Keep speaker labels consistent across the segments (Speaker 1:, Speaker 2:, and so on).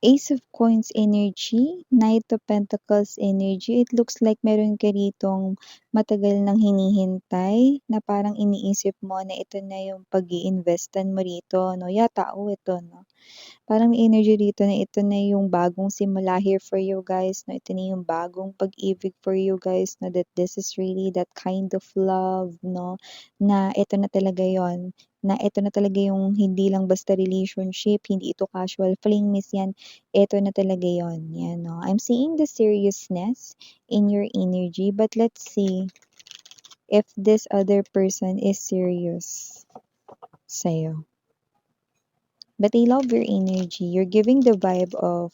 Speaker 1: Ace of Coins energy, Knight of Pentacles energy. It looks like meron ka ritong matagal nang hinihintay na parang iniisip mo na ito na yung pag-iinvestan mo rito, no? Tao ito, no? Parang may energy rito na ito na yung bagong simula here for you guys, no? Ito na yung bagong pag-ibig for you guys, no? That this is really that kind of love, no? Na ito na talaga yon, na ito na talaga yung hindi lang basta relationship, hindi ito casual fling, miss yan. Ito na talaga yon, yan, no? I'm seeing the seriousness in your energy, but let's see if this other person is serious sa'yo. But I love your energy. You're giving the vibe of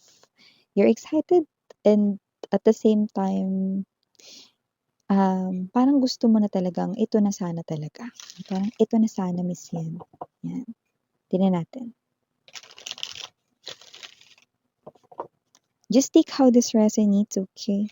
Speaker 1: you're excited and at the same time, parang gusto mo na talagang ito na sana talaga. Parang ito na sana, miss yan. Yan. Tingnan natin. Just take how this resonates, okay?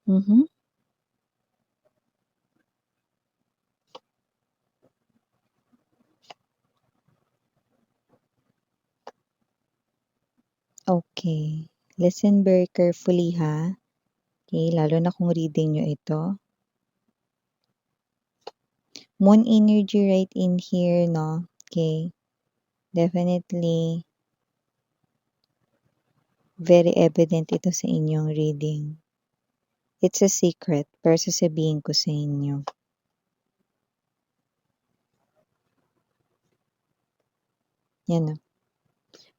Speaker 1: Mm-hmm. Okay. Listen very carefully, ha? Okay, lalo na kung reading nyo ito. Moon energy right in here, no? Okay. Definitely very evident ito sa inyong reading. It's a secret, pero sasabihin ko sa inyo. Yan o.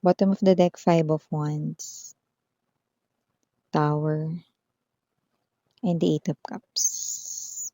Speaker 1: Bottom of the deck, Five of Wands, Tower, and the Eight of Cups.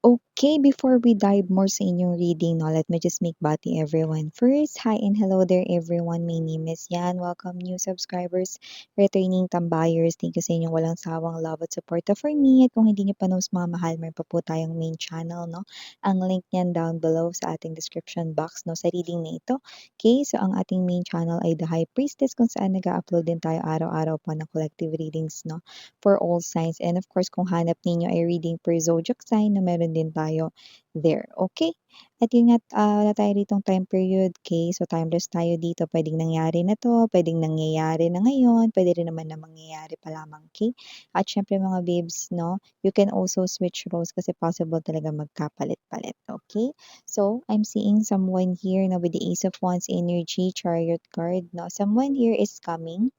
Speaker 1: Okay, before we dive more sa inyong reading, no, let me just make bati everyone. First, hi and hello there everyone. My name is Yan. Welcome new subscribers, returning tambayers. Thank you sa inyong walang sawang love at support for me. At kung hindi niyo pa knows mga mahal, meron pa po tayong main channel, no? Ang link niyan down below sa ating description box, no, sa reading na ito. Okay, so ang ating main channel ay The High Priestess kung saan nag-upload din tayo araw-araw po ng collective readings, no? For all signs. And of course, kung hanap ninyo ay reading per zodiac sign na meron din tayo there. Okay? At yun nga, wala tayo ditong time period. Okay? So, timeless tayo dito. Pwedeng nangyari na to. Pwedeng nangyayari na ngayon. Pwede rin naman na mangyayari pa lamang. Okay? At syempre mga babes, no? You can also switch roles kasi possible talaga magkapalit-palit. Okay? So, I'm seeing someone here na with the Ace of Wands energy, Chariot card, no? Someone here is coming.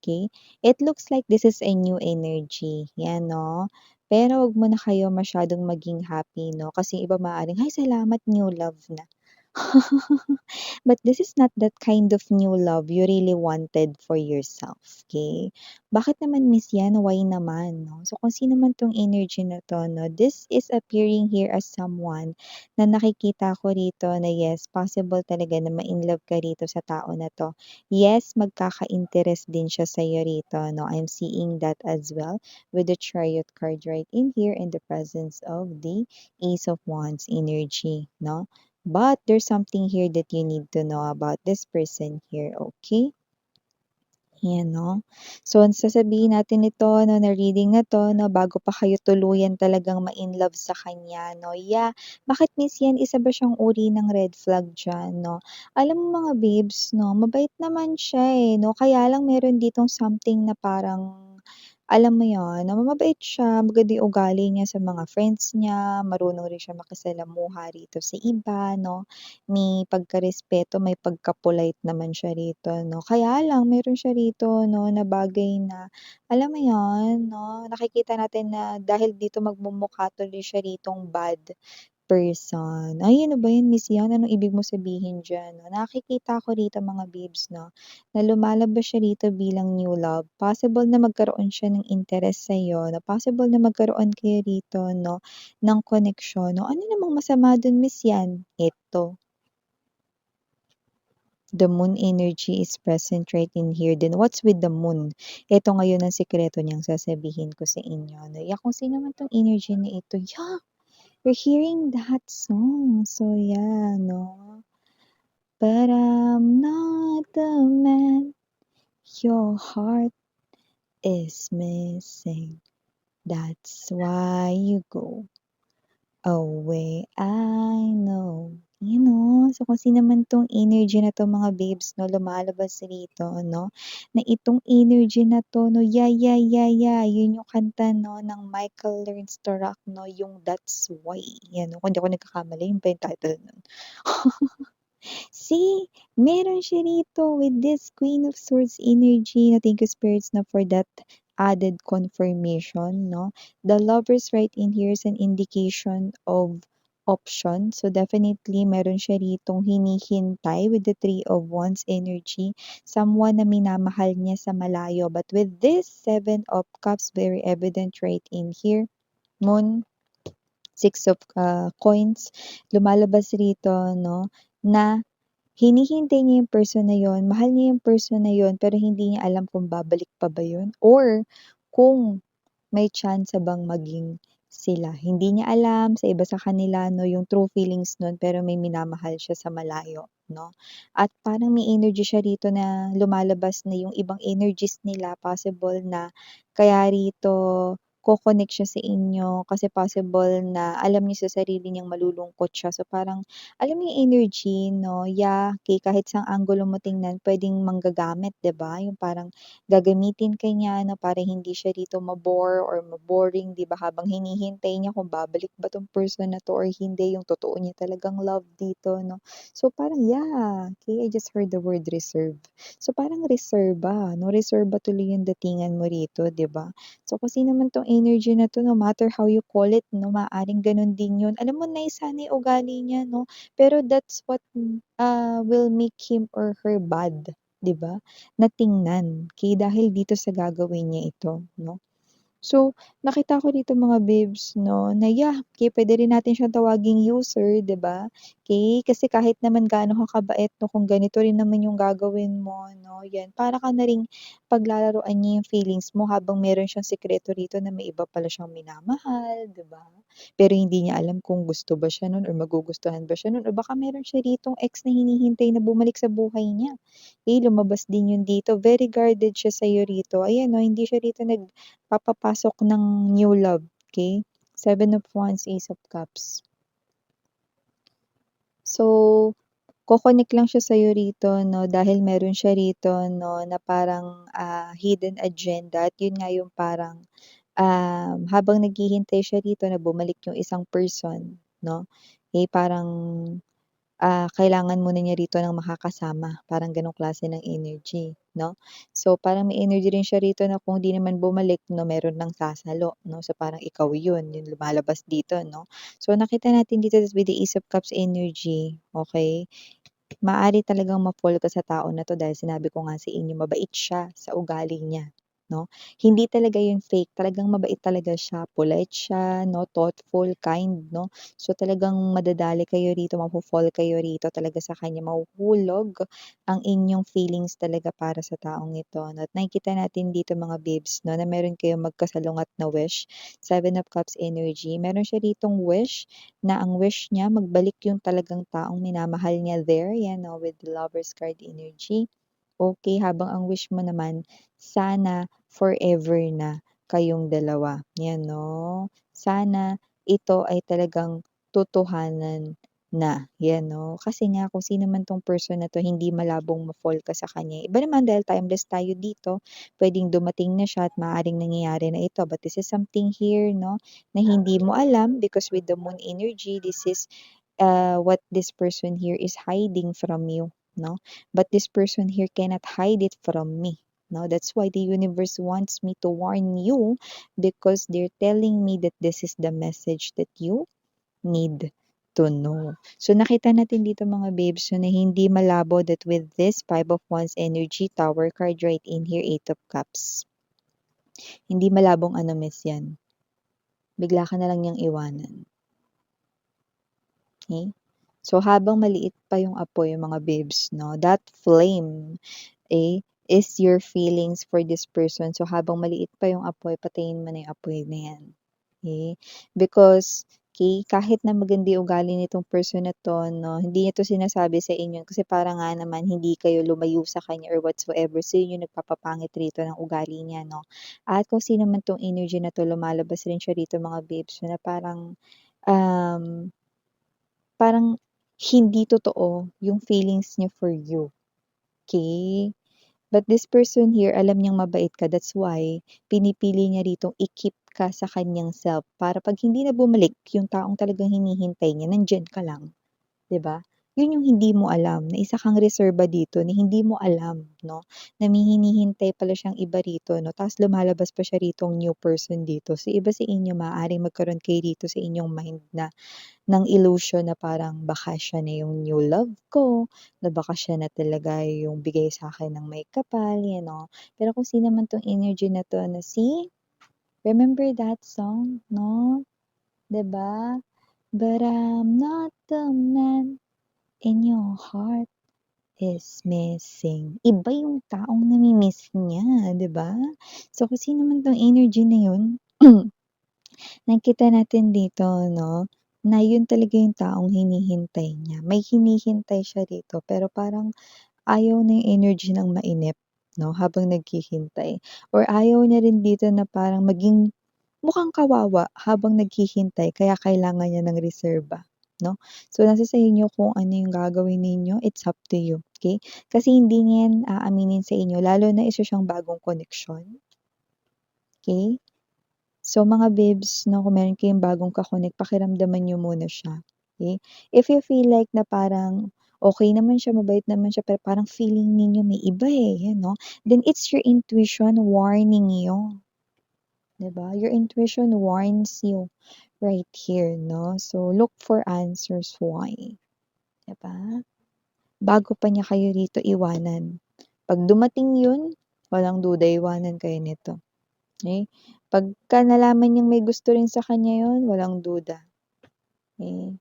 Speaker 1: Okay? It looks like this is a new energy. Yan, no? Pero wag mo na kayo masyadong maging happy, no? Kasi iba maaaring, ay, salamat, new love na. But this is not that kind of new love you really wanted for yourself, okay? Bakit naman miss yan? Why naman, no? So kung sino man tong energy na to, no, this is appearing here as someone na nakikita ko rito na yes, possible talaga na ma-inlove ka rito sa tao na to. Yes, magkaka-interest din siya sa'yo rito, no? I'm seeing that as well with the Chariot card right in here in the presence of the Ace of Wands energy, no? But there's something here that you need to know about this person here, okay? Yan, no? So, sasabihin natin ito, no, na reading na to, no, bago pa kayo tuluyan talagang ma-inlove sa kanya, no? Yeah, bakit miss yan? Isa ba siyang uri ng red flag dyan, no? Alam mo mga babes, no, mabait naman siya eh, no? Kaya lang meron ditong something na parang alam mo yon, na mabait siya, maganda yung ugali niya sa mga friends niya, marunong rin siya makisalamuha rito sa iba, no? May pagkarespeto, may pagka-polite naman siya rito, no? Kaya lang meron siya rito, no, na bagay na alam mo yon, no? Nakikita natin na dahil dito magmumukha tuloy siya ritong bad person. Ay, ano ba 'yan, Miss Yan? Anong ibig mo sabihin diyan 'no? Nakikita ko rito mga babes 'no, na lumalabas siya rito bilang new love. Possible na magkaroon siya ng interest sa'yo, na possible na magkaroon kayo rito 'no, ng koneksyon 'no. Ano namang masama dun, Miss Yan? Eto. The moon energy is present right in here. Then what's with the moon? Ito ngayon ang sikreto niyang sasabihin ko sa inyo. No? Yeah, kung sino man tong energy na ito, yeah, you're hearing that song. So yeah, no. But I'm not the man your heart is missing. That's why you go away. I know. You know, so kasi naman tong energy na to mga babes, no, lumalabas rito, no, na itong energy na to, no, yeah, yeah, yeah, yeah, yun yung kanta, no, ng Michael Learns to Rock, no, yung That's Why, yan, no, kung di ako nagkakamali, yun pa yung title nun. See, meron siya rito with this Queen of Swords energy na thank you spirits na for that added confirmation, no? The lovers right in here is an indication of option. So definitely meron siya ritong hinihintay with the Three of Wands energy. Someone na minamahal niya sa malayo. But with this Seven of Cups, very evident right in here. Moon, Six of Coins, lumalabas rito, no? Na hinihintay niya yung person na yun, mahal niya yung person na yun, pero hindi niya alam kung babalik pa ba yun or kung may chance bang maging sila. Hindi niya alam sa iba sa kanila 'no, yung true feelings nun pero may minamahal siya sa malayo 'no. At parang may energy siya rito na lumalabas na yung ibang energies nila possible na kaya rito ko-connect siya sa inyo kasi possible na alam niya sa sarili niyang malulungkot siya. So parang alam mo yung energy 'no, yeah, kahit saang anggulo mo tingnan puwedeng manggagamit 'di ba, yung parang gagamitin ka niya 'no, para hindi siya rito ma-bore or ma-boring 'di ba, habang hinihintay niya kung babalik ba 'tong person na 'to or hindi, yung totoo niya talagang love dito 'no. So parang yeah, okay, I just heard the word reserve. So parang reserba 'no, reserba tuloy yung datingan mo rito 'di ba. So kung sino man 'tong energy na 'to no matter how you call it 'no, maaaring gano'n din yun. Alam mo nice sana yung ugali niya 'no, pero that's what, will make him or her bad 'di ba? Na tingnan, dahil dito sa gagawin niya ito 'no. So, nakita ko dito mga babes 'no, na yeah, puwede rin natin siyang tawaging user 'di ba? Kasi kahit naman gaano ka kabait 'no, kung ganito rin naman yung gagawin mo 'no, 'yan para ka na ring paglalaruan niya yung feelings mo habang meron siyang sikreto rito na may iba pala siyang minamahal 'di ba? Pero hindi niya alam kung gusto ba siya nun or magugustuhan ba siya nun or baka meron siya ritong ex na hinihintay na bumalik sa buhay niya. Lumabas din yun dito, very guarded siya sa'yo rito. Ayan 'no, hindi siya rito papapasok ng new love, okay? Seven of Wands, Ace of Cups. So, ko-connect lang siya sa'yo rito 'no, dahil meron siya rito 'no, na parang, hidden agenda at yun nga yung parang, habang naghihintay siya rito na bumalik yung isang person 'no, parang kailangan muna niya rito ng makakasama, parang gano'ng klase ng energy, 'no? So, parang may energy rin siya rito na kung di naman bumalik 'no, meron ng sasalo 'no, so parang ikaw yun, yung lumalabas dito 'no. So, nakita natin dito with the Ace of Cups energy, okey? Maaari talagang ma-fall ka sa tao na 'to dahil sinabi ko nga sa inyo mabait siya sa ugali niya, 'no? Hindi talaga yun fake, talagang mabait talaga siya, polite siya 'no, thoughtful, kind 'no. So, talagang madadali kayo rito, mafo-fall kayo rito talaga sa kanya, mahuhulog ang inyong feelings talaga para sa taong ito 'no. At nakikita natin dito mga babes 'no, na meron kayong magkasalungat na wish, Seven of Cups energy. Meron siya ditong wish na ang wish niya magbalik yung talagang taong minamahal niya there, yan 'no, with the Lovers card energy. Okay, habang ang wish mo naman, sana forever na kayong dalawa, yan 'no. Sana ito ay talagang totohanan na, yan 'no. Kasi nga kung sino man 'tong person na 'to hindi malabong ma-fall ka sa kanya. Iba naman dahil timeless tayo dito, puwedeng dumating na siya at maaaring nangyayari na ito. But this is something here 'no, na hindi mo alam because with the moon energy, this is, what this person here is hiding from you, 'no? But this person here cannot hide it from me, 'no? That's why the universe wants me to warn you because they're telling me that this is the message that you need to know. So nakita natin dito mga babes, so na hindi malabo that with this Five of Wands energy, Tower card right in here, Eight of Cups. Hindi malabong ano miss yan. Bigla ka na lang niyang iwanan. Okay? So, habang maliit pa yung apoy mga babes 'no, that flame, is your feelings for this person. So, habang maliit pa yung apoy, patayin mo na yung apoy na yan, okey? Because, kahit na maganda yung ugali nitong person na 'to 'no, hindi niya 'to sinasabi sa inyo kasi para nga naman hindi kayo lumayo sa kanya or whatsoever. So, yun yung nagpapapangit rito ng ugali niya 'no. At kung sino man 'tong energy na 'to, lumalabas rin siya rito mga babes na parang, um parang hindi totoo yung feelings niya for you, okey? But this person here, alam niyang mabait ka, that's why pinipili niya ritong i-keep ka sa kanyang self para 'pag hindi na bumalik yung taong talagang hinihintay niya, nandiyan ka lang. 'Di ba? Yun yung hindi mo alam, na isa kang reserba dito na hindi mo alam 'no, na may hinihintay pala siyang iba rito 'no, ta's lumalabas pa siya ritong new person dito. So, iba sa inyo maaaring magkaroon kayo rito sa inyong mind na ng illusion na parang baka siya na yung new love ko, na baka siya na talaga yung bigay sa'kin ng may kapal, you know. Pero kung sino man 'tong energy na 'to na remember that song 'no, 'di ba? But I'm not the man in your heart is missing. Iba yung taong nami-miss niya, 'di ba? So, kung sino man 'tong energy na yun, nakikita natin dito 'no, na yun talaga yung taong hinihintay niya. May hinihintay siya dito pero parang ayaw na yung energy ng mainip 'no, habang naghihintay or ayaw niya rin dito na parang maging mukhang kawawa habang naghihintay kaya kailangan niya ng reserba 'no. So, nasa sa inyo kung ano yung gagawin ninyo, it's up to you, okey? Kasi hindi niya yan aaminin sa inyo lalo na isa siyang bagong koneksyon, okey? So, mga babes 'no, kung meron kayong bagong ka-connect, pakiramdaman niyo muna siya, okey? If you feel like na parang okey naman siya, mabait naman siya, pero parang feeling ninyo may iba, yan 'no, then it's your intuition warning you, 'di ba? Your intuition warns you right here 'no, so look for answers why, 'di ba? Bago pa niya kayo rito iwanan. 'Pag dumating yun, walang duda iwanan kayo nito, okey? Pagka nalaman niyang may gusto rin sa kanya yun, walang duda, eh,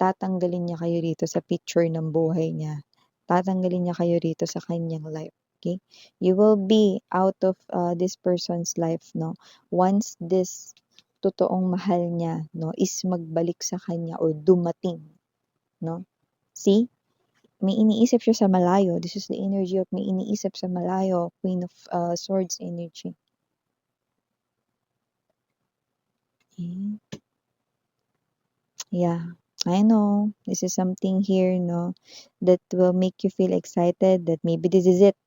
Speaker 1: tatanggalin niya kayo rito sa picture ng buhay niya. Tatanggalin niya kayo rito sa kanyang life, okey? You will be out of, this person's life 'no, once this totoong mahal niya 'no, is magbalik sa kanya or dumating 'no. See? May iniisip siya sa malayo. This is the energy of may iniisip sa malayo, Queen of, Swords energy. Hmm, yeah, I know. This is something here 'no, that will make you feel excited that maybe this is it,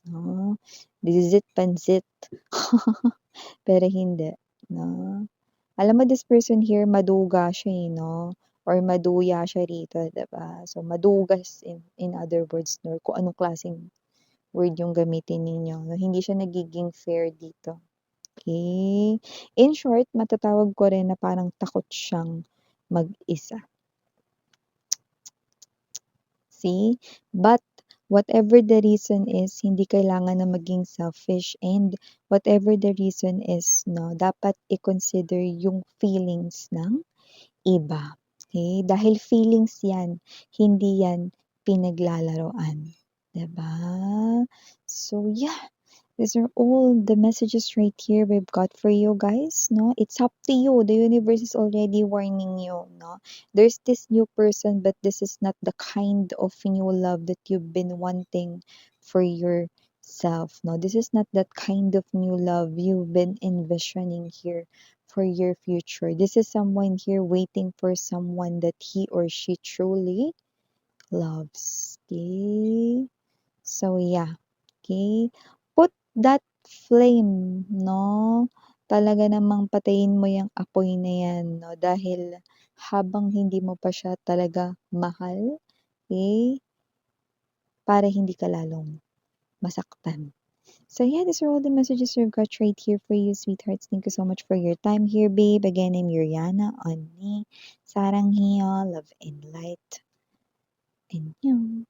Speaker 1: 'no. This is it, pansit. Pero hindi 'no. Alam mo this person here maduga siya, eh, 'no, or maduya siya rito, 'di ba? So, madugas in other words 'no, kung anong klaseng word yung gamitin ninyo 'no, hindi siya nagiging fair dito, okey? In short, matatawag ko rin na parang takot siyang mag-isa, see? But whatever the reason is, hindi kailangan na maging selfish and whatever the reason is 'no, dapat i-consider yung feelings ng iba, okey? Dahil feelings 'yan, hindi 'yan pinaglalaruan, 'di ba? So, yeah. These are all the messages right here we've got for you guys, no? It's up to you. The universe is already warning you, no? There's this new person, but this is not the kind of new love that you've been wanting for yourself, no? This is not that kind of new love you've been envisioning here for your future. This is someone here waiting for someone that he or she truly loves. Okay? So, yeah. Okay? Put that flame, no? Talaga namang patayin mo yung apoy na yan, no? Dahil habang hindi mo pa siya talaga mahal, okay? Para hindi ka lalong masaktan. So yeah, these are all the messages we've got right here for you, sweethearts. Thank you so much for your time here, babe. Again, I'm Yuriana on me. Sarang hiyo, love and light. And you.